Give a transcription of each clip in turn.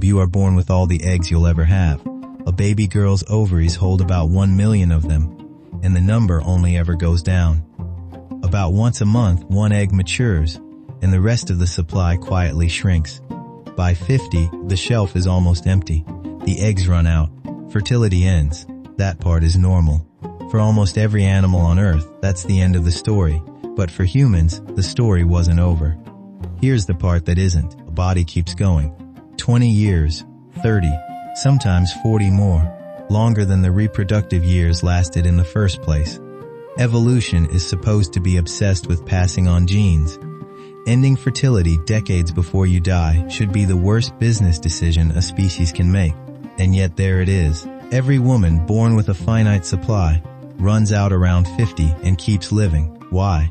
you are born with all the eggs you'll ever have. A baby girl's ovaries hold about 1 million of them, and the number only ever goes down. About once a month, one egg matures, and the rest of the supply quietly shrinks. By 50, the shelf is almost empty. The eggs run out. Fertility ends. That part is normal. For almost every animal on Earth, that's the end of the story. But for humans, the story wasn't over. Here's the part that isn't. A body keeps going. 20 years, 30, sometimes 40 more, longer than the reproductive years lasted in the first place. Evolution is supposed to be obsessed with passing on genes. Ending fertility decades before you die should be the worst business decision a species can make. And yet there it is. Every woman born with a finite supply runs out around 50 and keeps living. Why?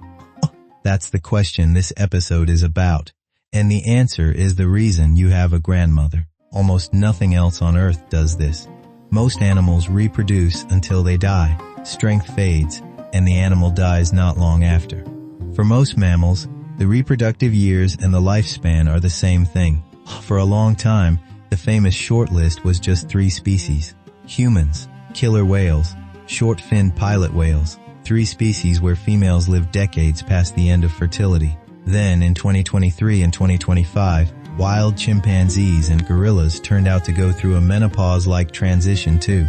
That's the question this episode is about. And the answer is the reason you have a grandmother. Almost nothing else on Earth does this. Most animals reproduce until they die. Strength fades, and the animal dies not long after. For most mammals, the reproductive years and the lifespan are the same thing. For a long time, the famous short list was just 3 species. Humans, killer whales, short-finned pilot whales, 3 species where females live decades past the end of fertility. Then, in 2023 and 2025, wild chimpanzees and gorillas turned out to go through a menopause-like transition too.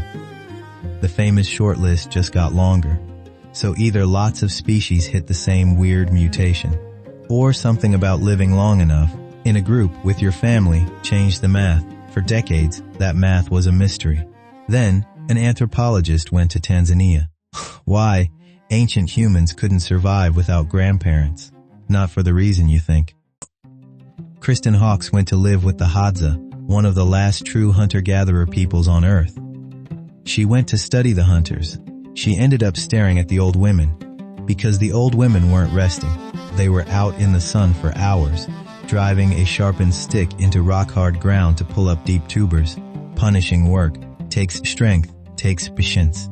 The famous short list just got longer. So either lots of species hit the same weird mutation, or something about living long enough in a group with your family changed the math. For decades, that math was a mystery. Then, an anthropologist went to Tanzania. Why? Ancient humans couldn't survive without grandparents. Not for the reason you think. Kristen Hawkes went to live with the Hadza, one of the last true hunter-gatherer peoples on Earth. She went to study the hunters. She ended up staring at the old women, because the old women weren't resting. They were out in the sun for hours, driving a sharpened stick into rock-hard ground to pull up deep tubers. Punishing work. Takes strength, takes patience.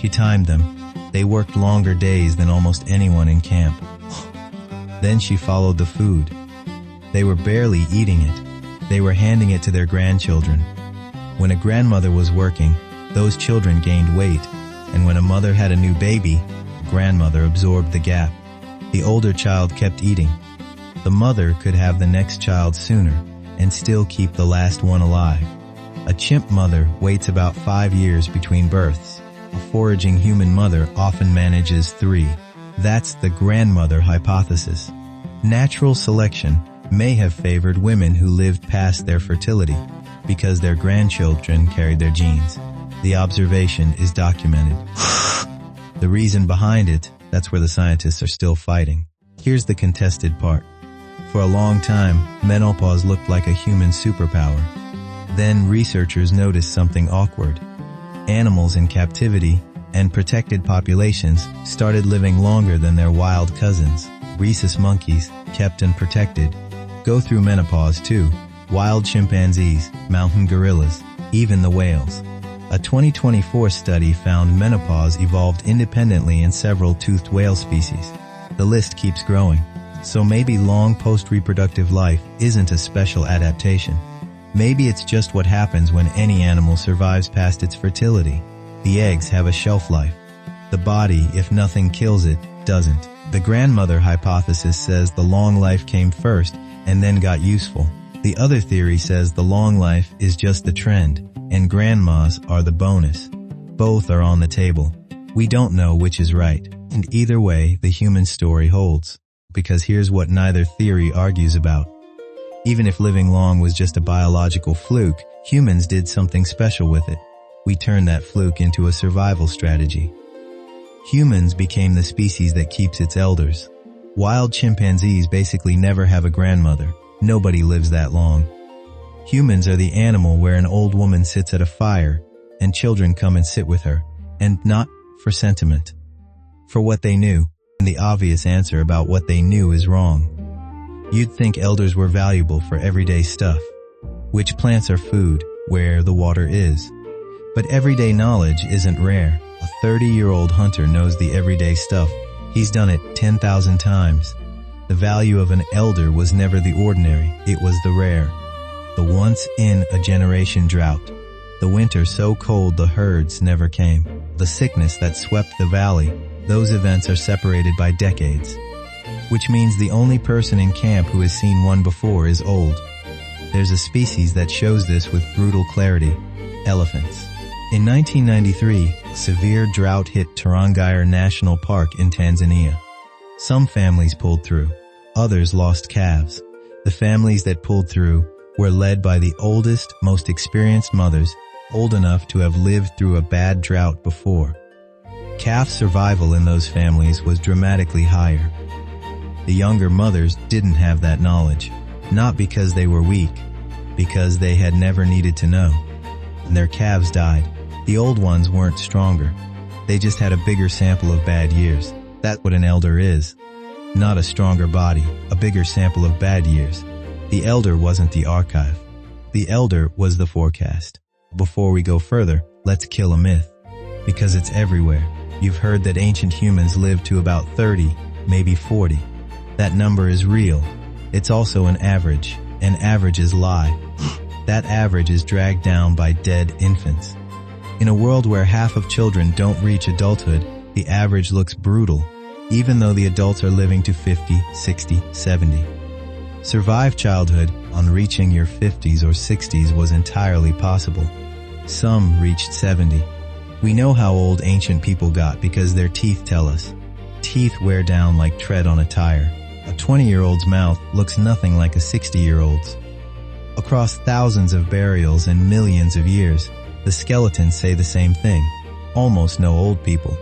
She timed them. They worked longer days than almost anyone in camp. Then she followed the food. They were barely eating it. They were handing it to their grandchildren. When a grandmother was working, those children gained weight, and when a mother had a new baby, grandmother absorbed the gap. The older child kept eating. The mother could have the next child sooner and still keep the last one alive. A chimp mother waits about 5 years between births. A foraging human mother often manages 3. That's the grandmother hypothesis. Natural selection may have favored women who lived past their fertility because their grandchildren carried their genes. The observation is documented. The reason behind it, that's where the scientists are still fighting. Here's the contested part. For a long time, menopause looked like a human superpower. Then researchers noticed something awkward. Animals in captivity and protected populations started living longer than their wild cousins. Rhesus monkeys, kept and protected, go through menopause too. Wild chimpanzees, mountain gorillas, even the whales. A 2024 study found menopause evolved independently in several toothed whale species. The list keeps growing. So maybe long post-reproductive life isn't a special adaptation. Maybe it's just what happens when any animal survives past its fertility. The eggs have a shelf life. The body, if nothing kills it, doesn't. The grandmother hypothesis says the long life came first and then got useful. The other theory says the long life is just the trend, and grandmas are the bonus. Both are on the table. We don't know which is right, and either way, the human story holds. Because here's what neither theory argues about. Even if living long was just a biological fluke, humans did something special with it. We turned that fluke into a survival strategy. Humans became the species that keeps its elders. Wild chimpanzees basically never have a grandmother. Nobody lives that long. Humans are the animal where an old woman sits at a fire, and children come and sit with her, and not for sentiment. For what they knew, and the obvious answer about what they knew is wrong. You'd think elders were valuable for everyday stuff. Which plants are food, where the water is. But everyday knowledge isn't rare. A 30-year-old hunter knows the everyday stuff. He's done it 10,000 times. The value of an elder was never the ordinary, it was the rare. the once-in-a-generation drought, the winter so cold the herds never came, the sickness that swept the valley, those events are separated by decades. Which means the only person in camp who has seen one before is old. There's a species that shows this with brutal clarity: elephants. In 1993, severe drought hit Tarangire National Park in Tanzania. Some families pulled through, others lost calves. The families that pulled through were led by the oldest, most experienced mothers, old enough to have lived through a bad drought before. Calf survival in those families was dramatically higher. The younger mothers didn't have that knowledge, not because they were weak, because they had never needed to know. And their calves died. The old ones weren't stronger. They just had a bigger sample of bad years. That's what an elder is. Not a stronger body, a bigger sample of bad years. The elder wasn't the archive. The elder was the forecast. Before we go further, let's kill a myth. Because it's everywhere. You've heard that ancient humans lived to about 30, maybe 40. That number is real. It's also an average. And averages lie. That average is dragged down by dead infants. In a world where half of children don't reach adulthood, the average looks brutal, even though the adults are living to 50, 60, 70. Survive childhood on reaching your 50s or 60s was entirely possible. Some reached 70. We know how old ancient people got because their teeth tell us. Teeth wear down like tread on a tire. A 20-year-old's mouth looks nothing like a 60-year-old's. Across thousands of burials and millions of years, the skeletons say the same thing. Almost no old people.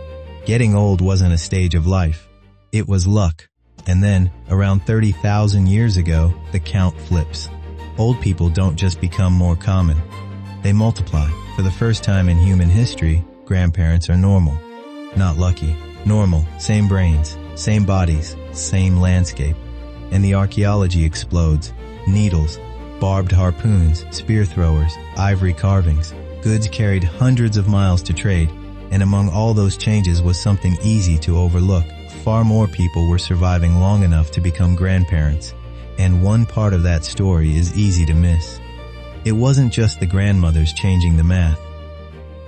Getting old wasn't a stage of life. It was luck. And then, around 30,000 years ago, the count flips. Old people don't just become more common. They multiply. For the first time in human history, grandparents are normal. Not lucky. Normal. Same brains. Same bodies. Same landscape. And the archaeology explodes. Needles. Barbed harpoons. Spear throwers. Ivory carvings. Goods carried hundreds of miles to trade. And among all those changes was something easy to overlook. Far more people were surviving long enough to become grandparents. And one part of that story is easy to miss. It wasn't just the grandmothers changing the math.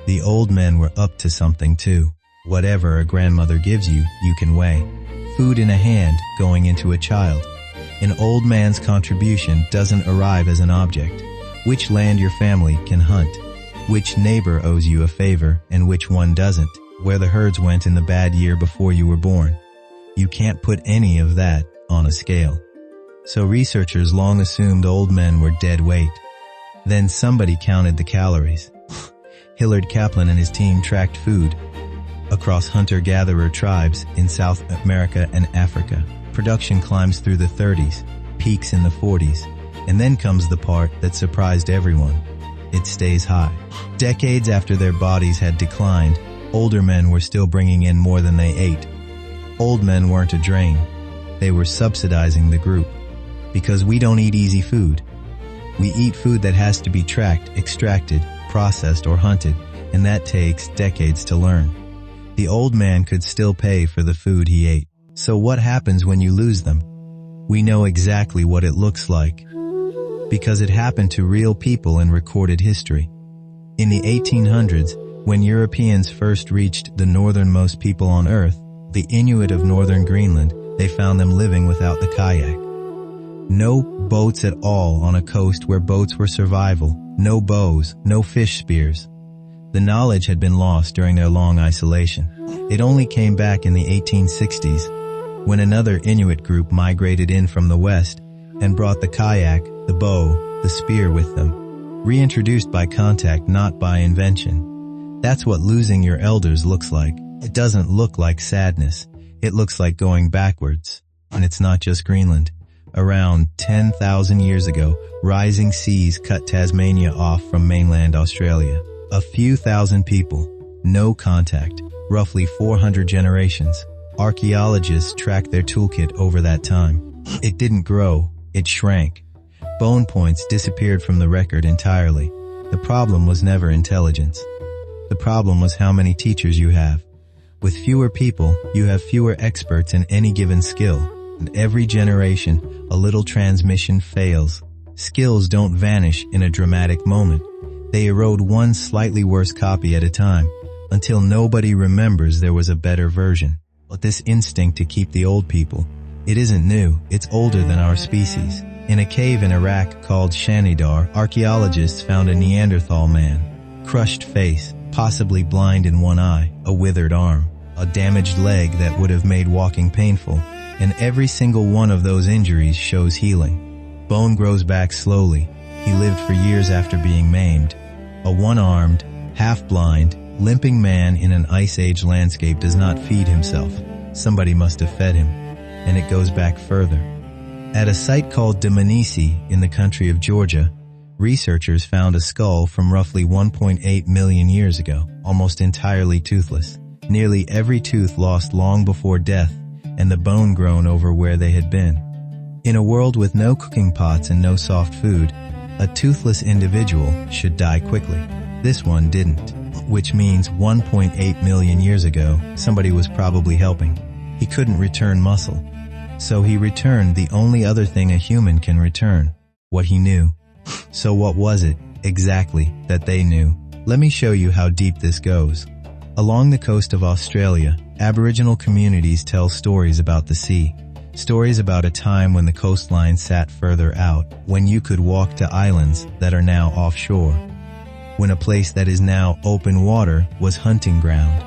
The old men were up to something too. Whatever a grandmother gives you, you can weigh. Food in a hand going into a child. An old man's contribution doesn't arrive as an object. Which land your family can hunt. Which neighbor owes you a favor and which one doesn't. Where the herds went in the bad year before you were born. You can't put any of that on a scale. So researchers long assumed old men were dead weight. Then somebody counted the calories. Hillard Kaplan and his team tracked food across hunter-gatherer tribes in South America and Africa. Production climbs through the 30s, peaks in the 40s, and then comes the part that surprised everyone. It stays high. Decades after their bodies had declined, older men were still bringing in more than they ate. Old men weren't a drain. They were subsidizing the group. Because we don't eat easy food. We eat food that has to be tracked, extracted, processed, or hunted, and that takes decades to learn. The old man could still pay for the food he ate. So what happens when you lose them? We know exactly what it looks like. Because it happened to real people in recorded history. In the 1800s, when Europeans first reached the northernmost people on Earth, the Inuit of northern Greenland, they found them living without the kayak. No boats at all on a coast where boats were survival, no bows, no fish spears. The knowledge had been lost during their long isolation. It only came back in the 1860s, when another Inuit group migrated in from the west and brought the kayak, the bow, the spear with them, reintroduced by contact, not by invention. That's what losing your elders looks like. It doesn't look like sadness. It looks like going backwards. And it's not just Greenland. Around 10,000 years ago, rising seas cut Tasmania off from mainland Australia. A few thousand people, no contact, roughly 400 generations. Archaeologists tracked their toolkit over that time. It didn't grow, it shrank. Bone points disappeared from the record entirely. The problem was never intelligence. The problem was how many teachers you have. With fewer people, you have fewer experts in any given skill. And every generation, a little transmission fails. Skills don't vanish in a dramatic moment. They erode one slightly worse copy at a time, until nobody remembers there was a better version. But this instinct to keep the old people, it isn't new, it's older than our species. In a cave in Iraq called Shanidar, archaeologists found a Neanderthal man. Crushed face, possibly blind in one eye, a withered arm, a damaged leg that would have made walking painful, and every single one of those injuries shows healing. Bone grows back slowly. He lived for years after being maimed. A one-armed, half-blind, limping man in an ice-age landscape does not feed himself. Somebody must have fed him, and it goes back further. At a site called Dmanisi in the country of Georgia, researchers found a skull from roughly 1.8 million years ago, almost entirely toothless. Nearly every tooth lost long before death, and the bone grown over where they had been. In a world with no cooking pots and no soft food, a toothless individual should die quickly. This one didn't, which means 1.8 million years ago, somebody was probably helping. He couldn't return muscle. So he returned the only other thing a human can return, what he knew. So what was it, exactly, that they knew? Let me show you how deep this goes. Along the coast of Australia, Aboriginal communities tell stories about the sea. Stories about a time when the coastline sat further out, when you could walk to islands that are now offshore, when a place that is now open water was hunting ground.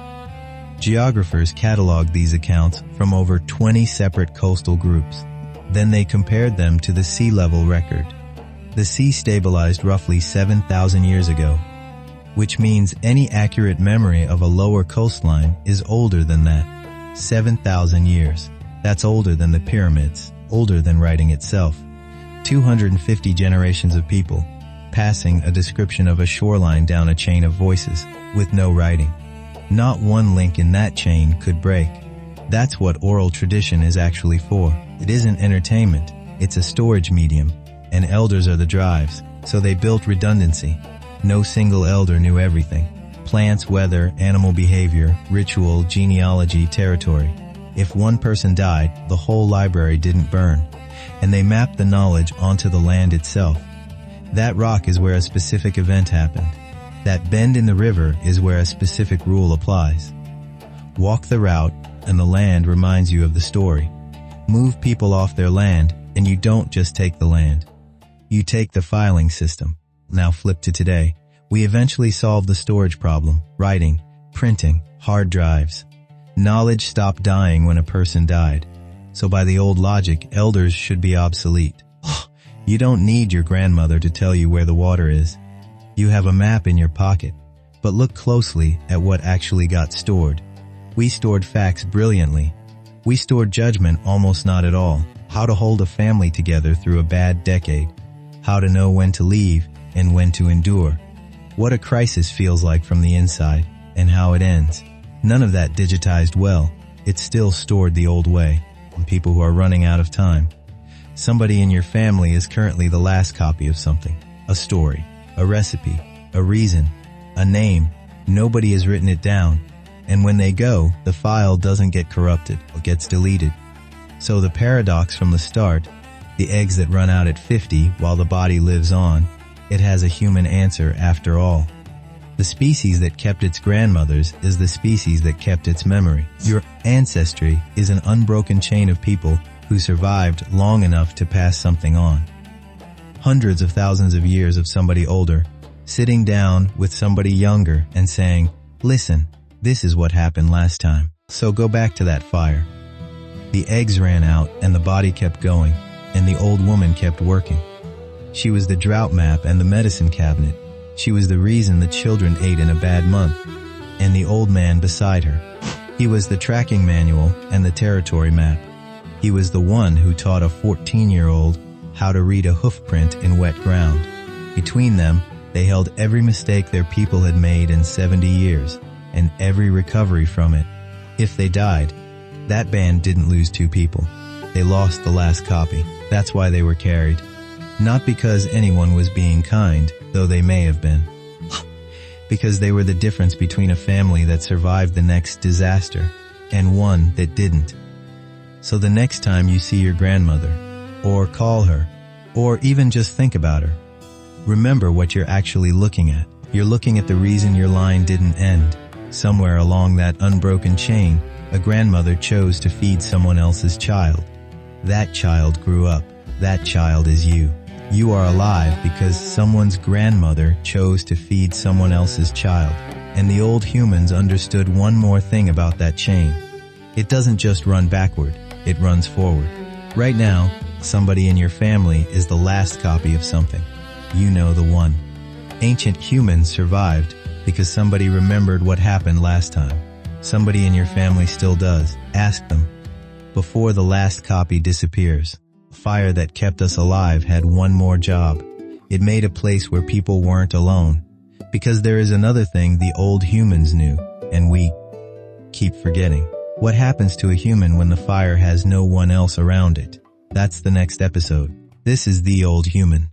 Geographers cataloged these accounts from over 20 separate coastal groups. Then they compared them to the sea level record. The sea stabilized roughly 7,000 years ago, which means any accurate memory of a lower coastline is older than that. 7,000 years. That's older than the pyramids, older than writing itself. 250 generations of people, passing a description of a shoreline down a chain of voices, with no writing. Not one link in that chain could break. That's what oral tradition is actually for. It isn't entertainment, it's a storage medium, and elders are the drives, so they built redundancy. No single elder knew everything. Plants, weather, animal behavior, ritual, genealogy, territory. If one person died, the whole library didn't burn, and they mapped the knowledge onto the land itself. That rock is where a specific event happened. That bend in the river is where a specific rule applies. Walk the route, and the land reminds you of the story. Move people off their land, and you don't just take the land. You take the filing system. Now flip to today. We eventually solved the storage problem. Writing, printing, hard drives. Knowledge stopped dying when a person died. So by the old logic, elders should be obsolete. You don't need your grandmother to tell you where the water is. You have a map in your pocket, but look closely at what actually got stored. We stored facts brilliantly. We stored judgment almost not at all. How to hold a family together through a bad decade. How to know when to leave and when to endure. What a crisis feels like from the inside and how it ends. None of that digitized well. It's still stored the old way. And people who are running out of time. Somebody in your family is currently the last copy of something. A story. A recipe, a reason, a name. Nobody has written it down, and when they go, the file doesn't get corrupted or gets deleted. So the paradox from the start, the eggs that run out at 50 while the body lives on, it has a human answer after all. The species that kept its grandmothers is the species that kept its memory. Your ancestry is an unbroken chain of people who survived long enough to pass something on. Hundreds of thousands of years of somebody older, sitting down with somebody younger and saying, listen, this is what happened last time. So go back to that fire. The eggs ran out and the body kept going, and the old woman kept working. She was the drought map and the medicine cabinet. She was the reason the children ate in a bad month, and the old man beside her. He was the tracking manual and the territory map. He was the one who taught a 14-year-old how to read a hoof print in wet ground. Between them, they held every mistake their people had made in 70 years, and every recovery from it. If they died, that band didn't lose two people. They lost the last copy. That's why they were carried. Not because anyone was being kind, though they may have been. Because they were the difference between a family that survived the next disaster and one that didn't. So the next time you see your grandmother, or call her, Or even just think about her. Remember what you're actually looking at. You're looking at the reason your line didn't end. Somewhere along that unbroken chain, a grandmother chose to feed someone else's child. That child grew up. That child is you. You are alive because someone's grandmother chose to feed someone else's child. And the old humans understood one more thing about that chain. It doesn't just run backward, it runs forward. Right now, somebody in your family is the last copy of something. You know the one. Ancient humans survived because somebody remembered what happened last time. Somebody in your family still does. Ask them. Before the last copy disappears, the fire that kept us alive had one more job. It made a place where people weren't alone. Because there is another thing the old humans knew, and we keep forgetting. What happens to a human when the fire has no one else around it? That's the next episode. This is The Old Human.